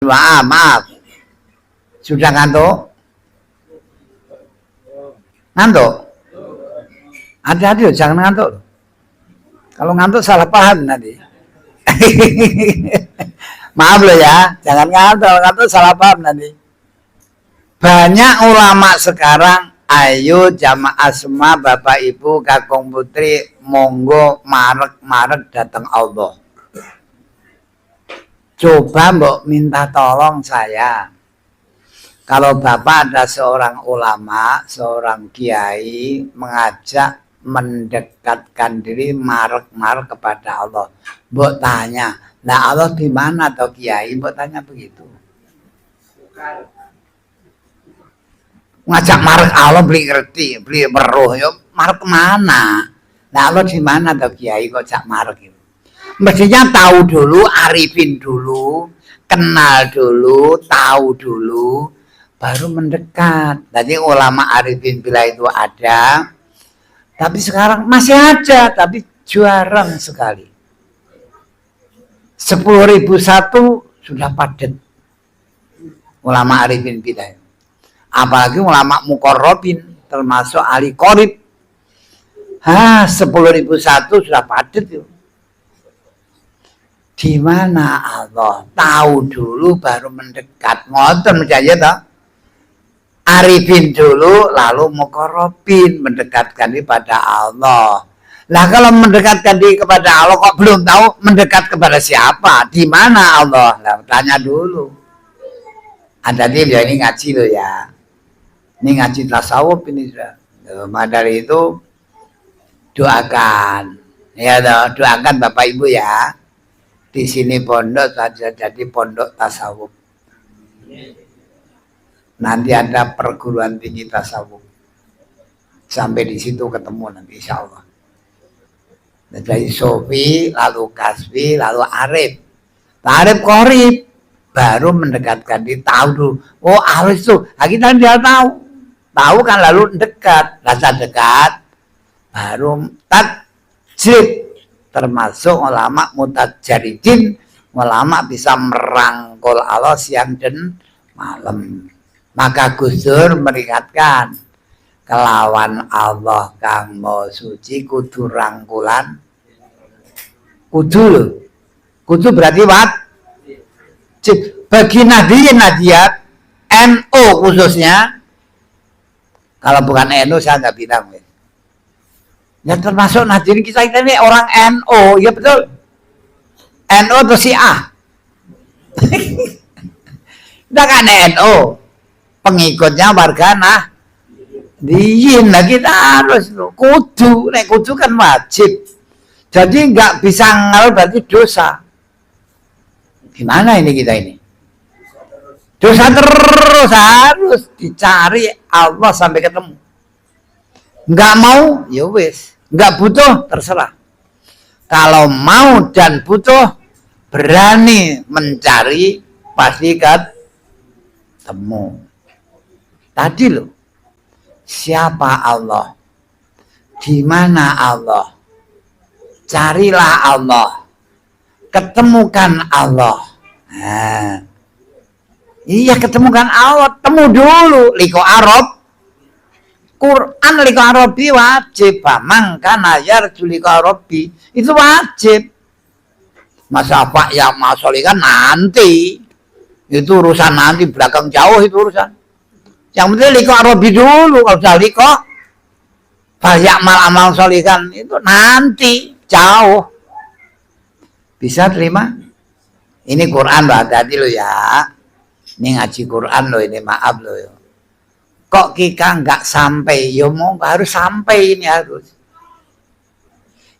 Maaf. Sudah ngantuk? Ngantuk? Hati-hati, jangan ngantuk. Kalau ngantuk salah paham nanti. Maaf loh ya, jangan ngantuk. Ngantuk salah paham nanti. Banyak ulama sekarang, ayo jamaah semua Bapak Ibu kakung putri, monggo marek datang Allah. Coba mbok minta tolong saya. Kalau Bapak ada seorang ulama, seorang kiai mengajak mendekatkan diri marek kepada Allah. Mbok tanya, nah Allah di mana atau kiai? Mbok tanya begitu. Ngajak marek Allah beli ngerti, beli beruh, yuk marek kemana? Nah Allah di mana atau kiai kok jak marek itu? Mestinya tahu dulu, arifin dulu, kenal dulu, tahu dulu, baru mendekat. Tadi ulama arifin bila itu ada, tapi sekarang masih ada, tapi jarang sekali. 10.001 sudah padat ulama arifin bila itu. Apalagi ulama muqarrabin termasuk ahli qorib. 10.001 sudah padat itu. Di mana Allah? Tahu dulu baru mendekat. Ngoten percaya toh? Arifin dulu lalu muqarrabin mendekatkan diri pada Allah. Lah kalau mendekatkan diri kepada Allah kok belum tahu mendekat kepada siapa? Di mana Allah? Lah tanya dulu. Ada dia ini ngaji loh ya. Ini ngaji tasawuf ini sudah. Dari itu doakan. Ya doakan Bapak Ibu ya. Di sini pondok saja jadi pondok tasawuf. Nanti ada perguruan tinggi tasawuf. Sampai di situ ketemu nanti insya Allah. Dari sofi, lalu kasfi, lalu arif. Arif qorib. Baru mendekatkan diri, tahu dulu. Oh arif tuh. Nah, kita dia tahu. Tahu kan lalu dekat. Rasa dekat. Baru tajrid. Termasuk ulama mutajaridin, ulama bisa merangkul Allah siang dan malam. Maka Gus Dur meringatkan, kelawan Allah kang mau suci kudu rangkulan. Kudu berarti wajib. Bagi Nahdiyat NU khususnya, kalau bukan NU saya nggak bilang. Ya termasuk Nahdien kita ini orang NU, ya betul. NU atau Syiah. Kita kan NU, pengikutnya warga Nahdien. Nah kita harus kudu, kudu kan wajib. Jadi nggak bisa ngal berarti dosa. Gimana ini kita ini? Dosa terus harus dicari Allah sampai ketemu. Nggak mau, ya wis. Nggak butuh, terserah. Kalau mau dan butuh, berani mencari, pasti ketemu. Tadi loh, siapa Allah? Di mana Allah? Carilah Allah. Ketemukan Allah. Nah, iya ketemukan Allah. Temu dulu. Liko Arab. Quran liko Arabi wajib, mangka nayar liko Arabi itu wajib. Masa Pak yang masuk kan nanti itu urusan nanti belakang jauh itu urusan. Yang penting liko Arabi dulu. Kalau sudah liko banyak amal solikan itu nanti jauh. Bisa terima? Ini Quran loh, hati-hati lo ya. Ini ngaji Quran lo ini, maaf lo ya. Kok kita nggak sampai? Ya mau harus sampai ini harus.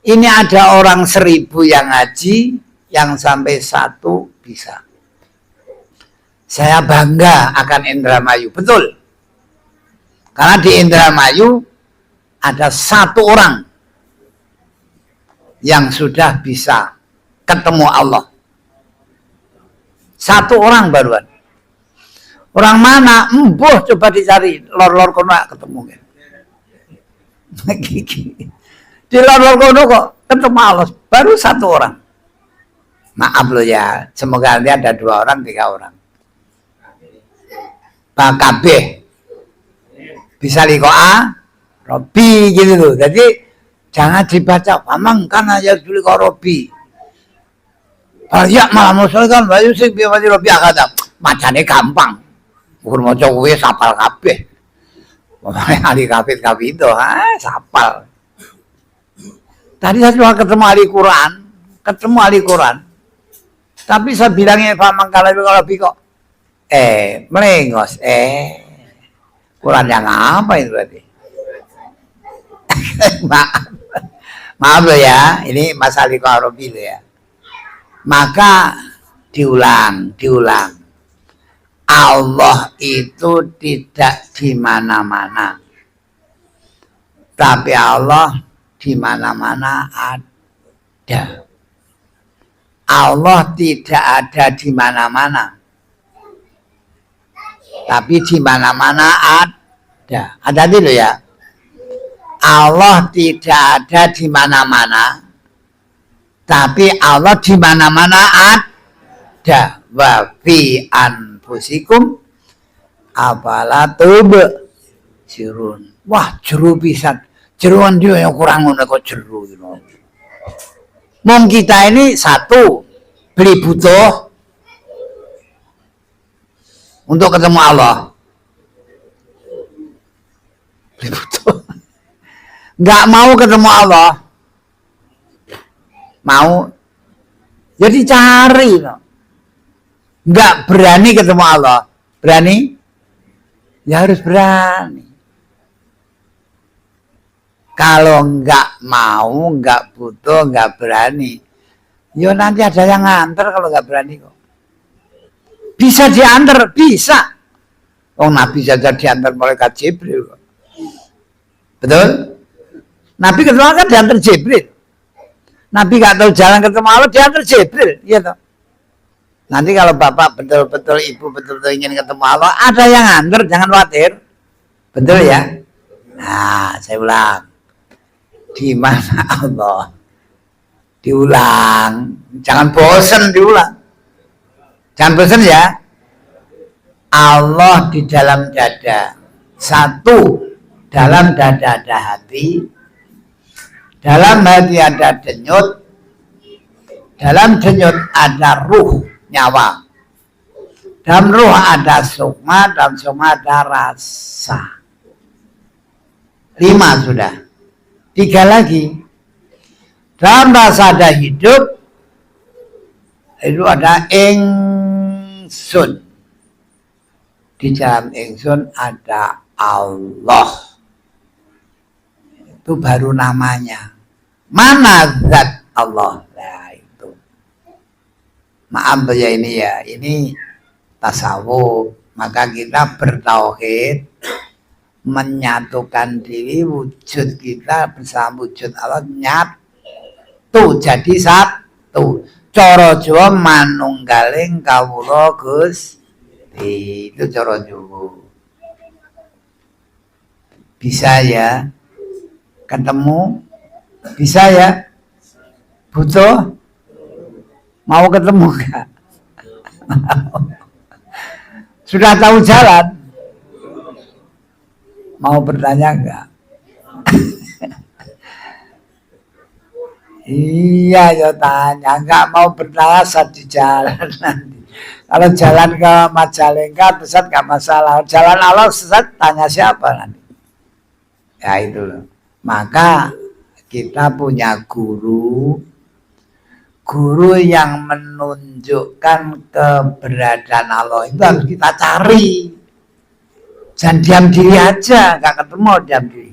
Ini ada orang 1000 yang ngaji, yang sampai 1 bisa. Saya bangga akan Indramayu, betul. Karena di Indramayu ada 1 orang yang sudah bisa ketemu Allah. 1 orang baruan. Orang mana? Embuh coba dicari. Lor-lor kono ketemu. Di lor-lor kono kok ketemu Allah. Baru 1 orang. Maaf loh ya. Semoga nanti ada 2 orang, 3 orang. bakabeh bisa likoa Robi gitu loh. Jadi jangan dibaca pamang karena ya dulu Robi. Ya malah musuh kan bayu sing piye Robi kata macane gampang. Ukur maca kuwi sapal kabeh. Pokoknya ahli kafir itu, sapal. Tadi saya cuma ketemu ahli Quran. Tapi saya bilangnya Pak Mangkala Robi kok melengos, Quran yang apa itu berarti? maaf loh ya, ini Mas Ali Robi loh ya. Maka diulang. Allah itu tidak di mana-mana, tapi Allah di mana-mana ada. Allah tidak ada di mana-mana, tapi di mana-mana ada. Hati-hati loh ya. Allah tidak ada di mana-mana, tapi Allah di mana-mana ada. Wa fi anfusikum afala tubsirun. Wah, jeru pisan. Jeruan dia yang kurang ngono kok jeru gitu. Mong kita ini satu beli butuh untuk ketemu Allah. Beli butuh. Nggak mau ketemu Allah. Mau. Jadi cari. Nggak berani ketemu Allah. Berani? Ya harus berani. Kalau nggak mau, nggak butuh, nggak berani, ya nanti ada yang nganter kalau nggak berani kok. Bisa diantar, bisa. Oh Nabi saja diantar malaikat Jibril kok. Betul? Nabi ketemu Allah kan diantar Jibril. Nabi nggak tahu jalan ketemu Allah diantar Jibril, gitu. Nanti kalau bapak betul-betul, ibu betul-betul ingin ketemu Allah, ada yang nganter, jangan khawatir. Betul ya? Nah, saya ulang. Di mana Allah? Diulang. Jangan bosan diulang. Jangan bosan ya. Allah di dalam dada. Satu, dalam dada ada hati. Dalam hati ada denyut. Dalam denyut ada ruh, nyawa. Dalam ruh ada sukma, dalam sukma ada rasa. 5 sudah. 3 lagi. Dalam rasa ada hidup, itu ada ingsun. Di dalam ingsun ada Allah. Itu baru namanya. Mana zat Allah? Nah itu. Maaf ya ini ya. Ini tasawuf. Maka kita bertauhid, menyatukan diri wujud kita bersama wujud Allah nyatu jadi satu. Cara Jawa manunggaling kawula Gusti. Itu cara Jawa. Bisa ya ketemu, bisa ya butuh, mau ketemu enggak? Sudah tahu jalan? Mau bertanya enggak? Iya ya tanya, enggak mau bertanya saat di jalan nanti. Kalau jalan ke Majalengka sesat enggak masalah. Jalan Allah sesat tanya siapa nanti? Ya itu loh. Maka kita punya guru yang menunjukkan keberadaan Allah itu harus kita cari. Jangan diam diri aja, nggak ketemu diam diri.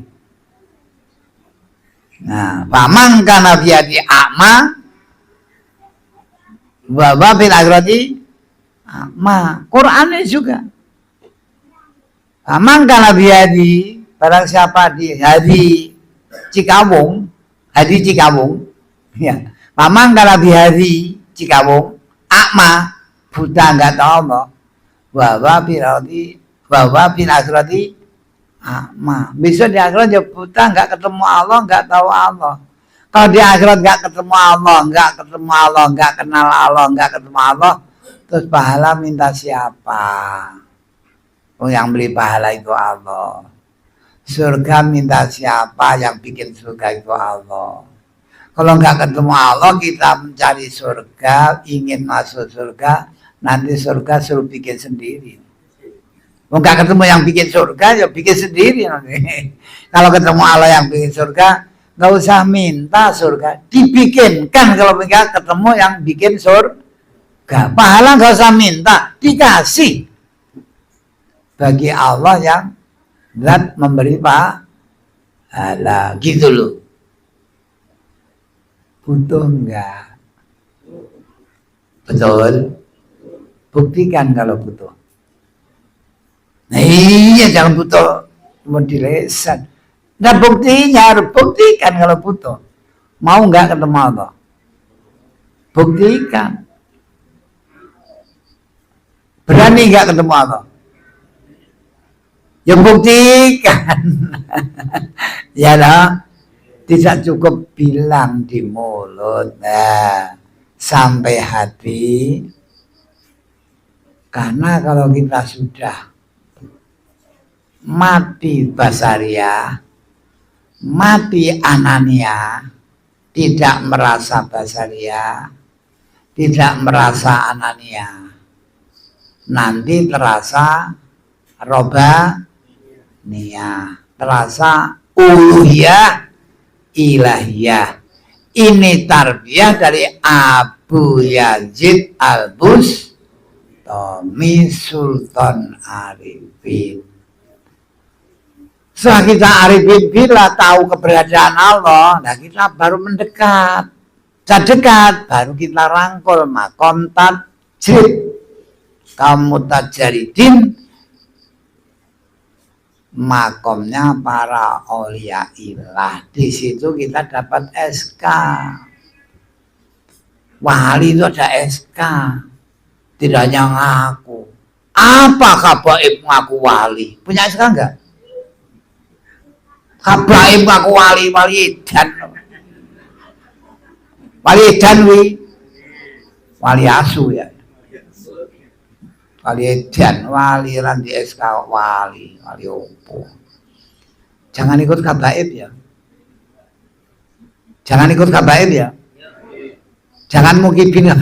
Nah, pamang kana biadi akma, wa bil akhirati akma. Qur'annya juga. Pamang kana biadi, barang siapa di hadi Cikawung, ya. Pamang kana biadi Cikawung, akma, buta nggak tahu Allah. Wa bil akhirati besok di akhirat ya buta, nggak ketemu Allah, nggak tahu Allah. Kalau di akhirat nggak ketemu Allah, nggak kenal Allah, nggak ketemu Allah, terus pahala minta siapa? Yang beli pahala itu Allah. Surga minta siapa, yang bikin surga itu Allah. Kalau nggak ketemu Allah, kita mencari surga, ingin masuk surga, nanti surga suruh bikin sendiri. Kalau nggak ketemu yang bikin surga, ya bikin sendiri nanti. Kalau ketemu Allah yang bikin surga, nggak usah minta surga, dibikinkan. Kalau nggak ketemu yang bikin surga, pahala nggak usah minta, dikasih. Bagi Allah yang zat memberi pahala, gitu loh. Butuh enggak? Betul? Buktikan kalau butuh. Nah, iya, jangan butuh mau dilesan. Nah, buktinya harus buktikan kalau butuh. Mau enggak ketemu Allah? Buktikan. Berani enggak ketemu Allah? Ya buktikan. Ya lah, tidak cukup bilang di mulut, nah, sampai hati. Karena kalau kita sudah mati basaria, mati anania, tidak merasa basaria, tidak merasa anania, nanti terasa robaniyah, terasa uluhiyah, ilahiyah. Ini tarbiyah dari Abu Yazid Al-Bustami Sultan Arifin. Setelah kita arifin bila tahu keberadaan Allah, nah kita baru mendekat. Sudah dekat, baru kita rangkul makom tajrid. Kamu tajaridin, makomnya para aulia ilah. Di situ kita dapat SK. Wali itu ada SK, tidak hanya ngaku. Apa kabaib ngaku wali? Punya SK enggak? Kabaib ngaku wali, wali edan. Wali edan wali asu ya. Wali edan, wali randi SK, wali opo. Jangan ikut kabaib ya. Jangan ikut kabaib ya. Jangan mukibin.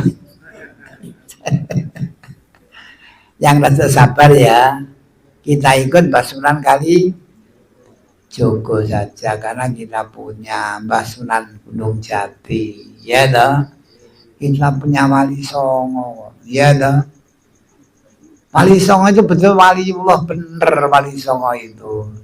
Yang rasa sabar ya. Kita ikut Mbah Sunan kali Joko saja, karena kita punya Mbah Sunan Gunung Jati, ya toh. Kita punya Wali Songo, ya toh. Wali Songo itu betul wali Allah, bener Wali Songo itu.